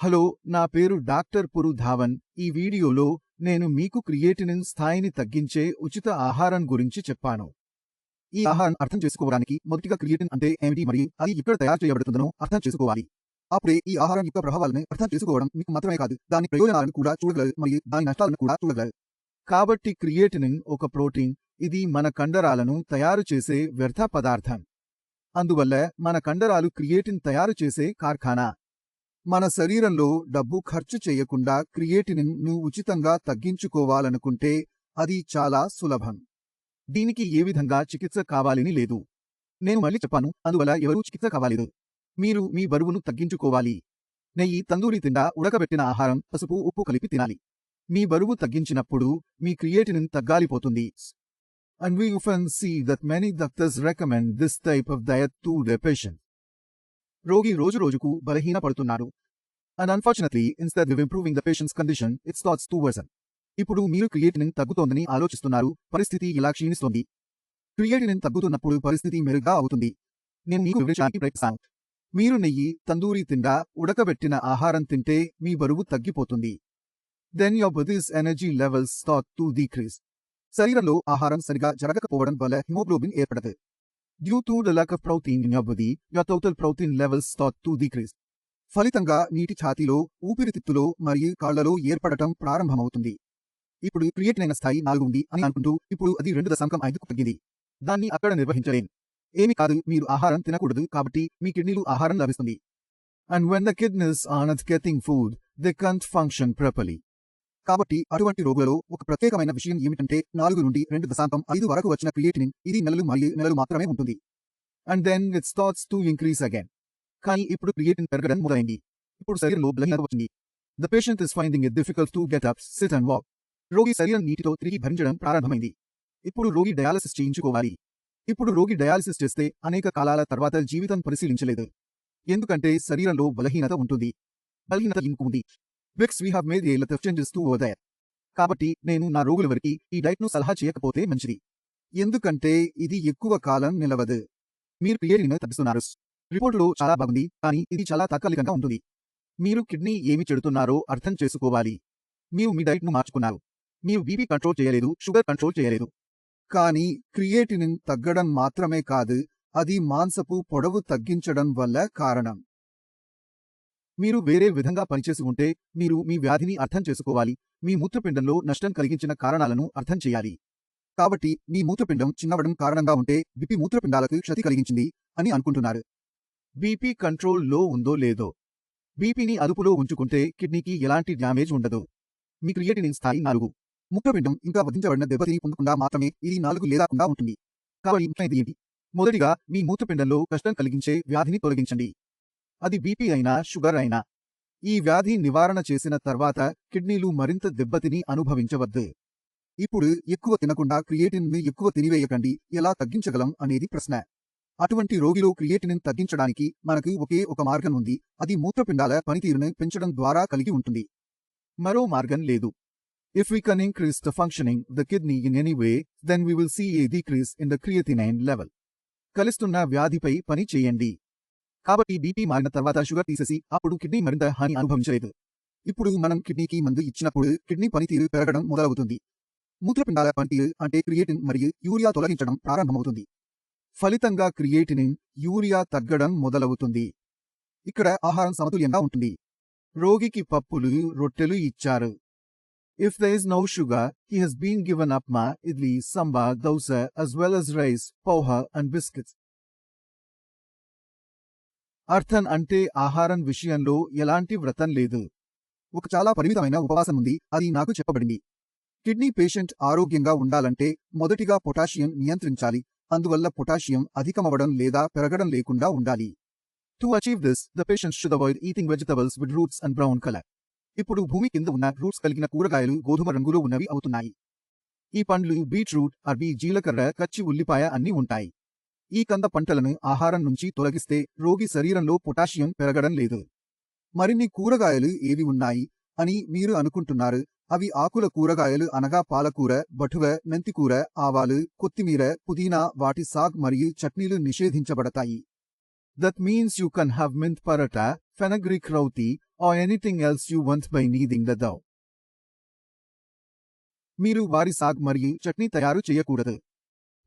Hello, నా పేరు doctor పురు Dhawan. ఈ వీడియోలో నేను మీకు క్రియేటినిన్ స్థాయిని తగ్గించే ఉచిత ఆహారం గురించి చెప్పాను. ఈ ఆహారం అర్థం చేసుకోవడానికి మొదటిగా క్రియేటిన్ అంటే ఏమిటి మరియు అది ఎక్కడ తయారు చేయబడుతుందనో అర్థం చేసుకోవాలి. అప్పుడే ఈ ఆహారం యొక్క ప్రభావాలను అర్థం చేసుకోవడం మీకు మాత్రమే కాదు, దాని ప్రయోజనాలను కూడా చూడగలరు మరియు దాని నష్టాలను కూడా చూడగలరు. కాబట్టి క్రియేటినిన్ ఒక ప్రోటీన్. ఇది మన కండరాలను తయారు చేసే వ్యర్థ పదార్థం. అందువల్ల మన కండరాలు క్రియేటిన్ తయారు చేసే కార్ఖానా. మన శరీరంలో డబ్బు ఖర్చు చేయకుండా క్రియేటినిన్ ను ఉచితంగా తగ్గించుకోవాలనుకుంటే అది చాలా సులభం. దీనికి ఏ విధంగా చికిత్స కావాలని లేదు. నేను మళ్ళీ చెప్పాను, అందువల్ల ఎవరూ చికిత్స కావాలేదు. మీరు మీ బరువును తగ్గించుకోవాలి. నెయ్యి, తందూరి తిండా, ఉడకబెట్టిన ఆహారం, పసుపు, ఉప్పు కలిపి తినాలి. మీ బరువు తగ్గించినప్పుడు మీ creatinine తగ్గాలిపోతుంది. And we often see that many doctors recommend this type of diet to their patients. రోగి రోజురోజుకు బలహీన పడుతున్నాడు. And unfortunately, instead of improving the patient's condition, it starts to worsen. ఇప్పుడు మీరు క్రియేటినిన్ తగ్గుతోందని ఆలోచిస్తున్నారు, పరిస్థితి ఇలా క్షీణిస్తోంది. క్రియేటినిన్ తగ్గుతున్నప్పుడు పరిస్థితి మెరుగ్గా అవుతుంది. నేను మీకు వివరించడానికి ప్రయత్నిస్తాను. మీరు నెయ్యి, తందూరి తిండా, ఉడకబెట్టిన ఆహారం తింటే మీ బరువు తగ్గిపోతుంది. Then your body's energy levels start to decrease. శరీరంలో ఆహారం సరిగా జరగకపోవడం వల్ల haemoglobin ఏర్పడదు. Due to the lack of protein in your body, your total protein levels start to decrease. ఫలితంగా నీటి ఛాతీలో, ఊపిరితిత్తులో మరియు కాళ్లలో ఏర్పడటం ప్రారంభమవుతుంది. ఇప్పుడు క్రియేటినిన్ స్థాయి 4 ఉంది అని అనుకుంటూ ఇప్పుడు అది 2.5కు తగ్గింది. దాన్ని అక్కడ నిర్వహించలేను. ఏమి కాదు, మీరు ఆహారం తినకూడదు, కాబట్టి మీ కిడ్నీలు ఆహారం లభిస్తుంది. And when the kidneys are not getting food, they can't function properly. కాబట్టి అటువంటి రోగులలో ఒక ప్రత్యేకమైన విషయం ఏమిటంటే 4 నుండి 2.5 వరకు వచ్చిన క్రియేటినిన్ ఇది నెలలు మరియు నెలలు మాత్రమే ఉంటుంది. And then it starts to increase again. కానీ ఇప్పుడు క్రియేటిన్ పెరగడం మొదలైంది. ఇప్పుడు శరీరంలో బలహీనత వచ్చింది. The patient is finding it difficult to get up, sit and walk. రోగి శరీరం నీటితో తిరిగి భరించడం ప్రారంభమైంది. ఇప్పుడు రోగి డయాలసిస్ చేయించుకోవాలి. ఇప్పుడు రోగి డయాలసిస్ చేస్తే అనేక కాలాల తర్వాత జీవితం పరిశీలించలేదు. ఎందుకంటే శరీరంలో బలహీనత ఉంటుంది. బలహీనత ఎందుకు ఉంది? Because we have made a lot of changes to over there. కాబట్టి నేను నా రోగుల వరకు ఈ డైట్ను సలహా చేయకపోతే మంచిది. ఎందుకంటే ఇది ఎక్కువ కాలం నిలవదు. మీరు క్రియేటినిన్ తగ్గిస్తున్నారు. రిపోర్టులో చాలా బాగుంది, కానీ ఇది చాలా తాత్కాలికంగా ఉంటుంది. మీరు కిడ్నీ ఏమి చెడుతున్నారో అర్థం చేసుకోవాలి. మీరు మీ డైట్ను మార్చుకున్నారు. మీరు బీపీ కంట్రోల్ చేయలేదు, షుగర్ కంట్రోల్ చేయలేదు. కానీ క్రియేటినిన్ తగ్గడం మాత్రమే కాదు, అది మాంసపు పొడవు తగ్గించడం వల్ల కారణం. మీరు వేరే విధంగా పనిచేసి ఉంటే మీరు మీ వ్యాధిని అర్థం చేసుకోవాలి. మీ మూత్రపిండంలో నష్టం కలిగించిన కారణాలను అర్థం చేయాలి. కాబట్టి మీ మూత్రపిండం చిన్నవడం కారణంగా ఉంటే బీపీ మూత్రపిండాలకు క్షతి కలిగించింది అని అనుకుంటున్నారు. బీపీ కంట్రోల్లో ఉందో లేదో. బీపీని అదుపులో ఉంచుకుంటే కిడ్నీకి ఎలాంటి డ్యామేజ్ ఉండదు. మీ క్రియేటినిన్ స్థాయి 4. మూత్రపిండం ఇంకా వధించబడిన దెబ్బతిని పొందకుండా మాత్రమే ఇది 4 లేదా కుండా ఉంటుంది. కాబట్టి ముఖ్యమైనది ఏంటి? మొదటిగా మీ మూత్రపిండంలో కష్టం కలిగించే వ్యాధిని తొలగించండి. అది బీపీ అయినా, షుగర్ అయినా. ఈ వ్యాధి నివారణ చేసిన తర్వాత కిడ్నీలు మరింత దెబ్బతిని అనుభవించవద్దు. ఇప్పుడు ఎక్కువ తినకుండా క్రియేటినిన్ ఎక్కువ తినివేయకండి. ఎలా తగ్గించగలం అనేది ప్రశ్న. అటువంటి రోగిలో క్రియేటినిన్ తగ్గించడానికి మనకు ఒకే ఒక మార్గం ఉంది. అది మూత్రపిండాల పనితీరును పెంచడం ద్వారా కలిగి ఉంటుంది. మరో మార్గం లేదు. If we can increase the functioning of the kidney in any way, then we will see a decrease in the creatinine level. కలుస్తున్న వ్యాధిపై పని చేయండి. కాబట్టి బీపీ మారిన తర్వాత షుగర్ తీసేసి అప్పుడు కిడ్నీ మరింత హాని అనుభవించలేదు. ఇప్పుడు మనం కిడ్నీకి మందు ఇచ్చినప్పుడు కిడ్నీ పనితీరు పెరగడం మొదలవుతుంది. మూత్రపిండాల పనితీరు అంటే క్రియేటిన్ మరియు యూరియా తొలగించడం ప్రారంభమవుతుంది. ఫలితంగా క్రియేటినిన్, యూరియా తగ్గడం మొదలవుతుంది. ఇక్కడ ఆహారం సమతుల్యంగా ఉంటుంది. రోగికి పప్పులు, రొట్టెలు ఇచ్చారు. If there is no sugar, he has been given upma, idli, sambar, dosa as well as rice, poha and biscuits. అర్థం అంటే ఆహారం విషయంలో ఎలాంటి వ్రతం లేదు. ఒక చాలా పరిమితమైన ఉపవాసం ఉంది, అది నాకు చెప్పబడింది. కిడ్నీ పేషెంట్ ఆరోగ్యంగా ఉండాలంటే మొదటిగా పొటాషియం నియంత్రించాలి. అందువల్ల పొటాషియం అధికమవడం లేదా పెరగడం లేకుండా ఉండాలి. To achieve this, the patient should avoid eating vegetables with roots and brown color. ఇప్పుడు భూమి కింద ఉన్న రూట్స్ కలిగిన కూరగాయలు గోధుమ రంగులో ఉన్నవి అవుతున్నాయి. ఈ పండ్లు, బీట్రూట్, అరబీ, జీలకర్ర, కచ్చి ఉల్లిపాయ అన్నీ ఉంటాయి. ఈ కంద పంటలను ఆహారం నుంచి తొలగిస్తే రోగి శరీరంలో పొటాషియం పెరగడం లేదు. మరిన్ని కూరగాయలు ఏవి ఉన్నాయి అని మీరు అనుకుంటున్నారు. అవి ఆకుల కూరగాయలు అనగా పాలకూర, బఠువ, మెంతికూర, ఆవాలు, కొత్తిమీర, పుదీనా, వాటి సాగ్ మరియు చట్నీలు నిషేధించబడతాయి. That means you can have mint paratha, fenugreek roti, or anything else you want by kneading the dough. మీరు వారి సాగ్ మరియు చట్నీ తయారు చేయకూడదు.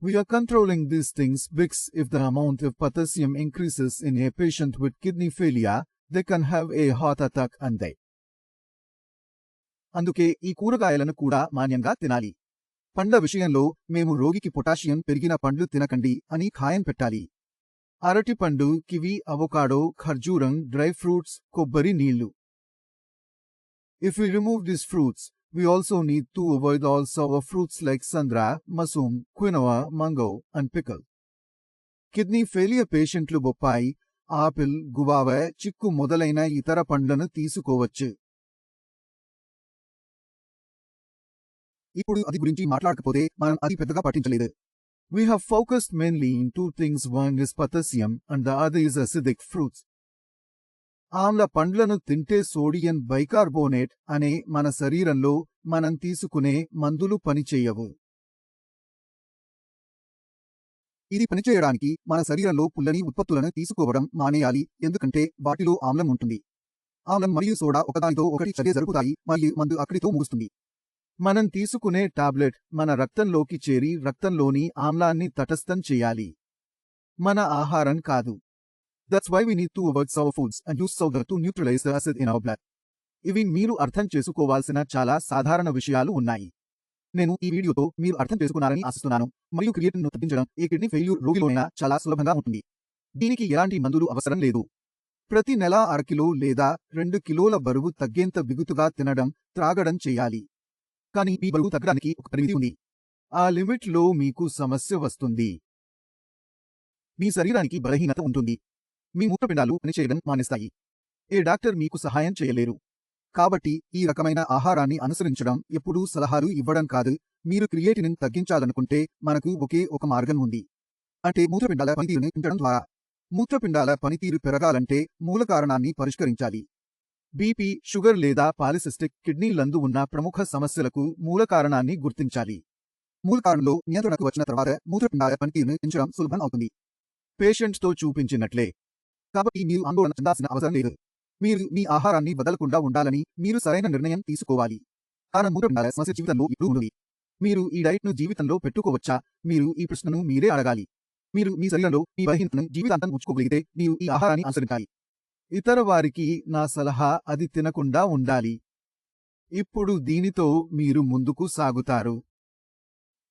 We are controlling these things because if the amount of potassium increases in a patient with kidney failure, they can have a heart attack and die. అందుకే ఈ కూరగాయలను కూడా మాన్యంగా తినాలి. పండ్ల విషయంలో మేము రోగికి పొటాషియం పెరిగిన పండ్లు తినకండి అని ఖాయం పెట్టాలి. అరటిపండు, కివి, అవొకాడో, ఖర్జూరం, డ్రై ఫ్రూట్స్, కొబ్బరి నీళ్లు. If we remove these fruits, we also need to avoid all sour fruits like sandra, mushroom, quinoa, mango, and pickle. Kidney failure పేషెంట్లు బొప్పాయి, ఆపిల్, గువావ, చిక్కు మొదలైన ఇతర పండ్లను తీసుకోవచ్చు. ఇప్పుడు అది గురించి మాట్లాడకపోతే మనం అది పెద్దగా పట్టించలేదు. We have focused mainly in two things. One is potassium and the other is acidic fruits. ఆమ్ల పండ్లను తింటే సోడియం బైకార్బోనేట్ అనే మన శరీరంలో మనం తీసుకునే మందులు పనిచేయవు. ఇది పనిచేయడానికి మన శరీరంలో పుల్లని ఉత్పత్తులను తీసుకోవడం మానేయాలి, ఎందుకంటే వాటిలో ఆమ్లం ఉంటుంది. ఆమ్లం మరియు సోడా ఒకదానితో ఒకటి చర్య జరుపుతాయి మరియు మందు అక్కడితో ముగుస్తుంది. మనం తీసుకునే టాబ్లెట్ మన రక్తంలోకి చేరి రక్తంలోని ఆమ్లాన్ని తటస్థం చేయాలి, మన ఆహారం కాదు. That's why we need to avoid sour foods and use soda to neutralize the acid in our blood. ఇవి మీరు అర్థం చేసుకోవాల్సిన చాలా సాధారణ విషయాలు ఉన్నాయి. నేను ఈ వీడియోతో మీరు అర్థం చేసుకున్నారని ఆశిస్తున్నాను మరియు క్రియేటిన్ను తగ్గించడం ఏ కిడ్నీ ఫెయిల్యూర్ రోగిలోనైనా చాలా సులభంగా ఉంటుంది. దీనికి ఎలాంటి మందులు అవసరం లేదు. ప్రతి నెల 1/2 కిలో లేదా 2 కిలోల బరువు తగ్గేంత బిగుతుగా తినడం, త్రాగడం చేయాలి. కానీ మీ బరువు తగ్గడానికి ఒక పరిమితి ఉంది. ఆ లిమిట్ లో మీకు సమస్య వస్తుంది. మీ శరీరానికి బలహీనత ఉంటుంది. మీ మూత్రపిండాలు పనిచేయడం మానేస్తాయి. ఏ డాక్టర్ మీకు సహాయం చేయలేరు. కాబట్టి ఈ రకమైన ఆహారాన్ని అనుసరించడం ఎప్పుడూ సలహాలు ఇవ్వడం కాదు. మీరు క్రియేటినిన్ తగ్గించాలనుకుంటే మనకు ఒకే ఒక మార్గం ఉంది, అంటే మూత్రపిండాల పనితీరుని పెంచడం ద్వారా. మూత్రపిండాల పనితీరు పెరగాలంటే మూల కారణాన్ని పరిష్కరించాలి. బీపీ, షుగర్ లేదా పాలిసిస్టిక్ కిడ్నీలందు ఉన్న ప్రముఖ సమస్యలకు మూల కారణాన్ని గుర్తించాలి. మూల కారణంలో నియంత్రణకు వచ్చిన తర్వాత మూత్రపిండాల పనితీరును పెంచడం సులభం అవుతుంది, పేషెంట్స్తో చూపించినట్లే. కాబట్టి మీరు ఆందోళన చెందాల్సిన అవసరం లేదు. మీరు మీ ఆహారాన్ని వదలకుండా ఉండాలని మీరు సరైన నిర్ణయం తీసుకోవాలి. కారణం మూత్రపిండాల సమస్య జీవితంలో ఇప్పుడు ఉంది. మీరు ఈ డైట్ను జీవితంలో పెట్టుకోవచ్చా? మీరు ఈ ప్రశ్నను మీరే అడగాలి. మీరు మీ శరీరంలో మీ బలహీనతను జీవితాంతం ఉంచుకోగలిగితే మీరు ఈ ఆహారాన్ని అనుసరించాలి. ఇతర వారికి నా సలహా అది తినకుండా ఉండాలి. ఇప్పుడు దీనితో మీరు ముందుకు సాగుతారు.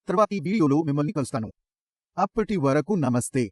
తర్వాతి వీడియోలో మిమ్మల్ని కలుస్తాను. అప్పటి వరకు నమస్తే.